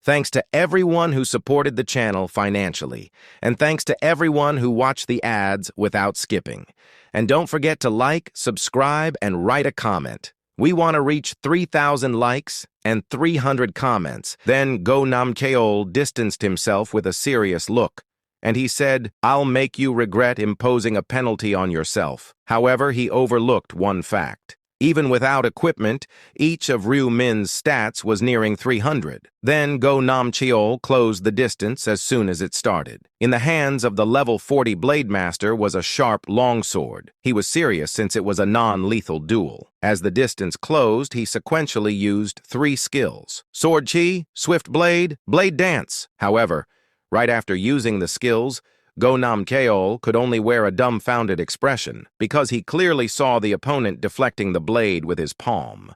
Thanks to everyone who supported the channel financially, and thanks to everyone who watched the ads without skipping. And don't forget to like, subscribe, and write a comment. We want to reach 3,000 likes and 300 comments. Then Go Nam Cheol distanced himself with a serious look, and he said, "I'll make you regret imposing a penalty on yourself." However, he overlooked one fact. Even without equipment, each of Ryu Min's stats was nearing 300. Then Go Nam Cheol closed the distance as soon as it started. In the hands of the level 40 Blade Master was a sharp longsword. He was serious since it was a non-lethal duel. As the distance closed, he sequentially used 3 skills: Sword Chi, Swift Blade, Blade Dance. However, right after using the skills, Go Nam Cheol could only wear a dumbfounded expression because he clearly saw the opponent deflecting the blade with his palm.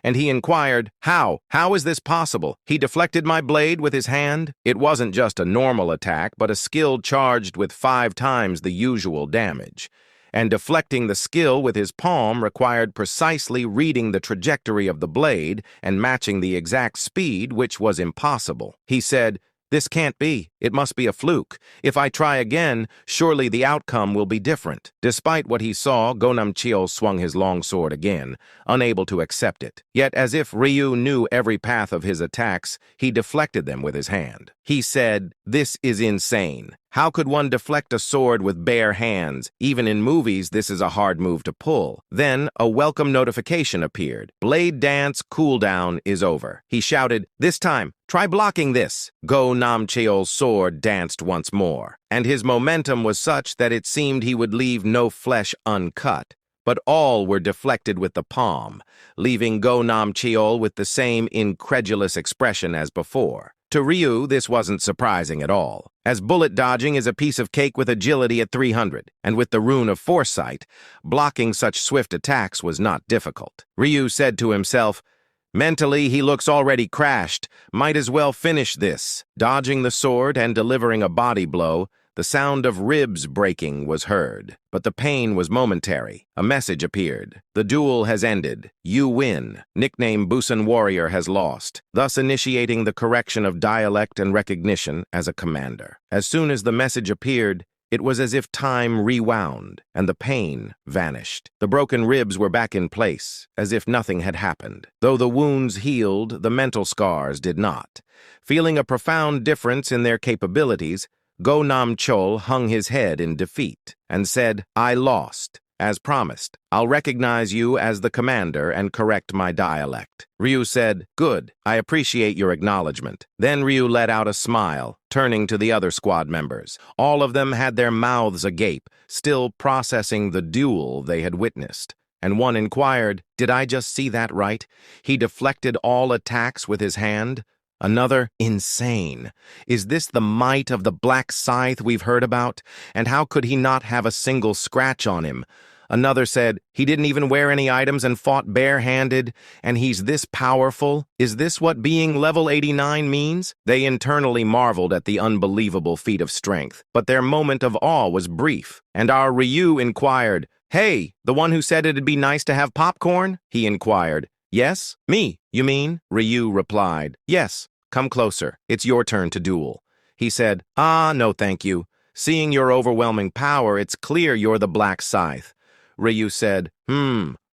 And he inquired, How is this possible? He deflected my blade with his hand? It wasn't just a normal attack, but a skill charged with 5 times the usual damage. And deflecting the skill with his palm required precisely reading the trajectory of the blade and matching the exact speed, which was impossible. He said, "This can't be. It must be a fluke. If I try again, surely the outcome will be different." Despite what he saw, Go Nam Cheol swung his longsword again, unable to accept it. Yet, as if Ryu knew every path of his attacks, he deflected them with his hand. He said, "This is insane. How could one deflect a sword with bare hands? Even in movies, this is a hard move to pull." Then, a welcome notification appeared. Blade Dance cooldown is over. He shouted, "This time, try blocking this." Go Nam Cheol's sword danced once more, and his momentum was such that it seemed he would leave no flesh uncut. But all were deflected with the palm, leaving Go Nam Cheol with the same incredulous expression as before. To Ryu, this wasn't surprising at all, as bullet dodging is a piece of cake with agility at 300, and with the rune of foresight, blocking such swift attacks was not difficult. Ryu said to himself, "Mentally, he looks already crashed. Might as well finish this." Dodging the sword and delivering a body blow, the sound of ribs breaking was heard, but the pain was momentary. A message appeared. "The duel has ended. You win. Nickname Busan Warrior has lost," thus initiating the correction of dialect and recognition as a commander. As soon as the message appeared, it was as if time rewound, and the pain vanished. The broken ribs were back in place, as if nothing had happened. Though the wounds healed, the mental scars did not. Feeling a profound difference in their capabilities, Go Nam Cheol hung his head in defeat and said, "I lost. As promised, I'll recognize you as the commander and correct my dialect." Ryu said, "Good. I appreciate your acknowledgement." Then Ryu let out a smile, turning to the other squad members. All of them had their mouths agape, still processing the duel they had witnessed. And one inquired, "Did I just see that right? He deflected all attacks with his hand?" Another, "Insane. Is this the might of the black scythe we've heard about? And how could he not have a single scratch on him?" Another said, "He didn't even wear any items and fought barehanded, and he's this powerful? Is this what being level 89 means?" They internally marveled at the unbelievable feat of strength, but their moment of awe was brief, and our Ryu inquired, "Hey, the one who said it'd be nice to have popcorn?" He inquired. "Yes? Me, you mean?" Ryu replied, "Yes, come closer. It's your turn to duel." He said, "No thank you. Seeing your overwhelming power, it's clear you're the Black Scythe." Ryu said,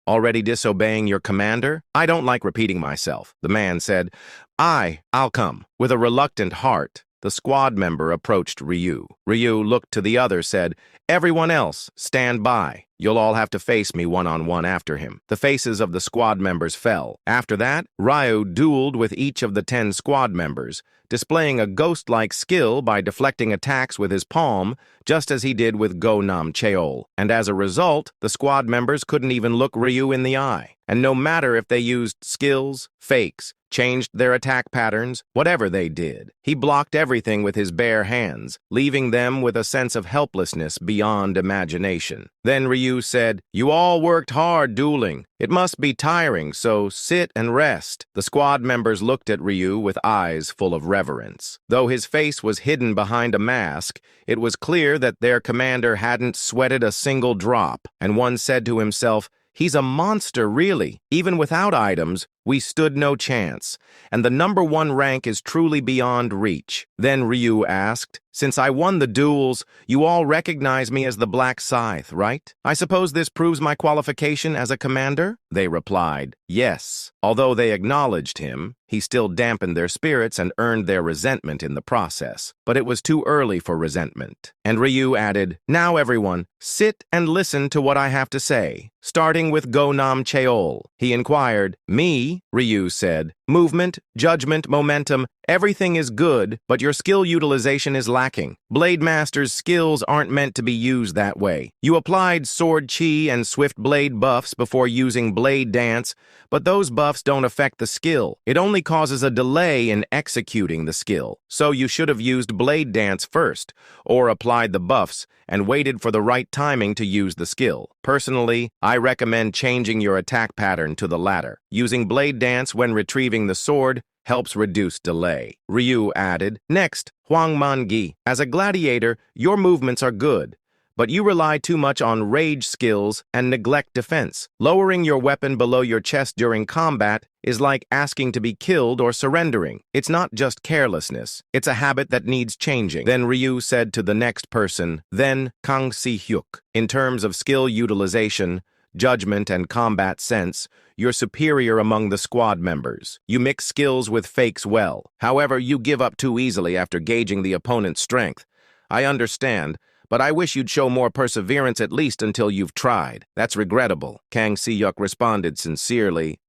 Already disobeying your commander? I don't like repeating myself." The man said, I'll come." With a reluctant heart, the squad member approached Ryu. Ryu looked to the other, said, "Everyone else, stand by. You'll all have to face me one-on-one after him." The faces of the squad members fell. After that, Ryu dueled with each of the 10 squad members, displaying a ghost-like skill by deflecting attacks with his palm, just as he did with Go Nam Cheol. And as a result, the squad members couldn't even look Ryu in the eye. And no matter if they used skills, fakes, changed their attack patterns, whatever they did, he blocked everything with his bare hands, leaving them with a sense of helplessness beyond imagination. Then Ryu said, "You all worked hard dueling. It must be tiring, so sit and rest." The squad members looked at Ryu with eyes full of reverence. Though his face was hidden behind a mask, it was clear that their commander hadn't sweated a single drop, and one said to himself, "He's a monster, really. Even without items, We stood no chance, and the #1 rank is truly beyond reach. Then Ryu asked, since I won the duels, you all recognize me as the Black Scythe, right? I suppose this proves my qualification as a commander? They replied, yes. Although they acknowledged him, he still dampened their spirits and earned their resentment in the process. But it was too early for resentment. And Ryu added, now everyone, sit and listen to what I have to say. Starting with Go-Nam Cheol. He inquired, me? Ryu said, movement, judgment, momentum, everything is good, but your skill utilization is lacking. Blade Master's skills aren't meant to be used that way. You applied Sword Chi and Swift Blade buffs before using Blade Dance, but those buffs don't affect the skill. It only causes a delay in executing the skill. So you should have used Blade Dance first, or applied the buffs and waited for the right timing to use the skill. Personally, I recommend changing your attack pattern to the latter. Using Blade Dance when retrieving the sword helps reduce delay. Ryu added, next, Huang Mangi. As a gladiator, your movements are good, but you rely too much on rage skills and neglect defense. Lowering your weapon below your chest during combat is like asking to be killed or surrendering. It's not just carelessness. It's a habit that needs changing. Then Ryu said to the next person, then Kang Si-hyuk. In terms of skill utilization, judgment, and combat sense, you're superior among the squad members. You mix skills with fakes well. However, you give up too easily after gauging the opponent's strength. I understand, but I wish you'd show more perseverance at least until you've tried. That's regrettable. Kang Si-hyuk responded sincerely,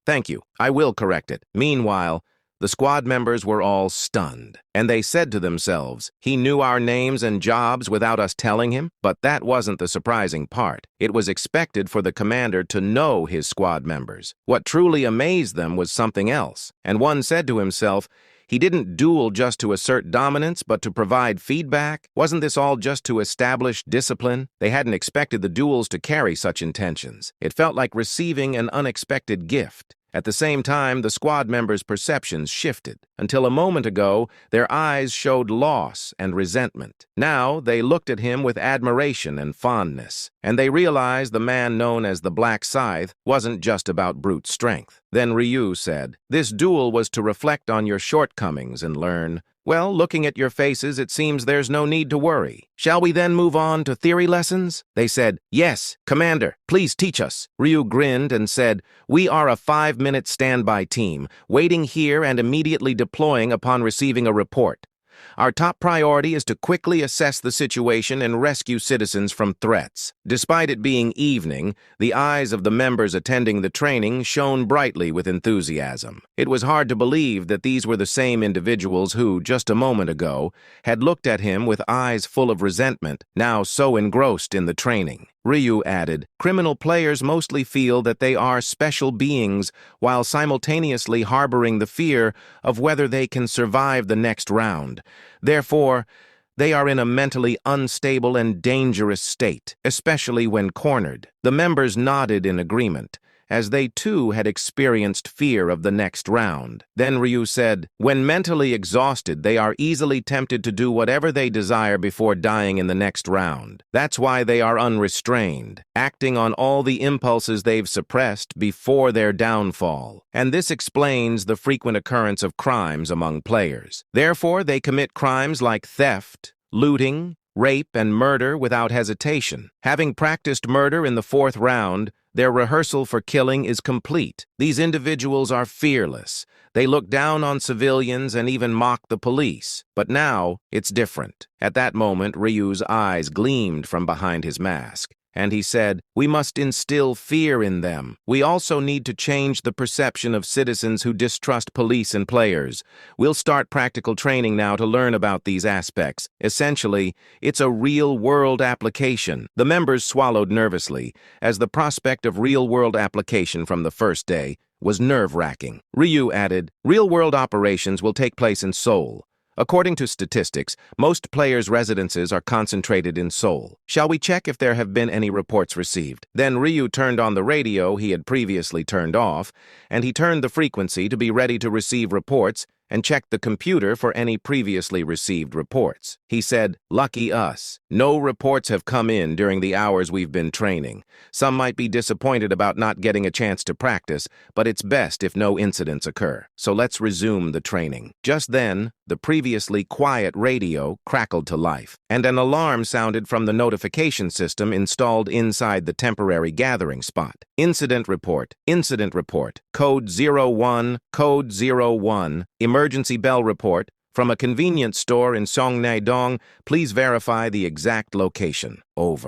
thank you. I will correct it. Meanwhile, the squad members were all stunned, and they said to themselves, he knew our names and jobs without us telling him? But that wasn't the surprising part. It was expected for the commander to know his squad members. What truly amazed them was something else, and one said to himself, he didn't duel just to assert dominance, but to provide feedback? Wasn't this all just to establish discipline? They hadn't expected the duels to carry such intentions. It felt like receiving an unexpected gift. At the same time, the squad members' perceptions shifted. Until a moment ago, their eyes showed loss and resentment. Now, they looked at him with admiration and fondness, and they realized the man known as the Black Scythe wasn't just about brute strength. Then Ryu said, this duel was to reflect on your shortcomings and learn. Well, looking at your faces, it seems there's no need to worry. Shall we then move on to theory lessons? They said, yes, Commander, please teach us. Ryu grinned and said, we are a 5-minute standby team, waiting here and immediately deploying upon receiving a report. Our top priority is to quickly assess the situation and rescue citizens from threats. Despite it being evening, the eyes of the members attending the training shone brightly with enthusiasm. It was hard to believe that these were the same individuals who, just a moment ago, had looked at him with eyes full of resentment, now so engrossed in the training. Ryu added, criminal players mostly feel that they are special beings while simultaneously harboring the fear of whether they can survive the next round. Therefore, they are in a mentally unstable and dangerous state, especially when cornered. The members nodded in agreement, as they too had experienced fear of the next round. Then Ryu said, when mentally exhausted, they are easily tempted to do whatever they desire before dying in the next round. That's why they are unrestrained, acting on all the impulses they've suppressed before their downfall. And this explains the frequent occurrence of crimes among players. Therefore, they commit crimes like theft, looting, rape, and murder without hesitation. Having practiced murder in the 4th round, their rehearsal for killing is complete. These individuals are fearless. They look down on civilians and even mock the police. But now, it's different. At that moment, Ryu's eyes gleamed from behind his mask, and he said, we must instill fear in them. We also need to change the perception of citizens who distrust police and players. We'll start practical training now to learn about these aspects. Essentially, it's a real-world application. The members swallowed nervously, as the prospect of real-world application from the first day was nerve-wracking. Ryu added, real-world operations will take place in Seoul. According to statistics, most players' residences are concentrated in Seoul. Shall we check if there have been any reports received? Then Ryu turned on the radio he had previously turned off, and he turned the frequency to be ready to receive reports and checked the computer for any previously received reports. He said, "Lucky us. No reports have come in during the hours we've been training. Some might be disappointed about not getting a chance to practice, but it's best if no incidents occur. So let's resume the training." Just then, the previously quiet radio crackled to life, and an alarm sounded from the notification system installed inside the temporary gathering spot. Incident report, code 01, code 01, emergency bell report, from a convenience store in Songnai-dong. Please verify the exact location. Over.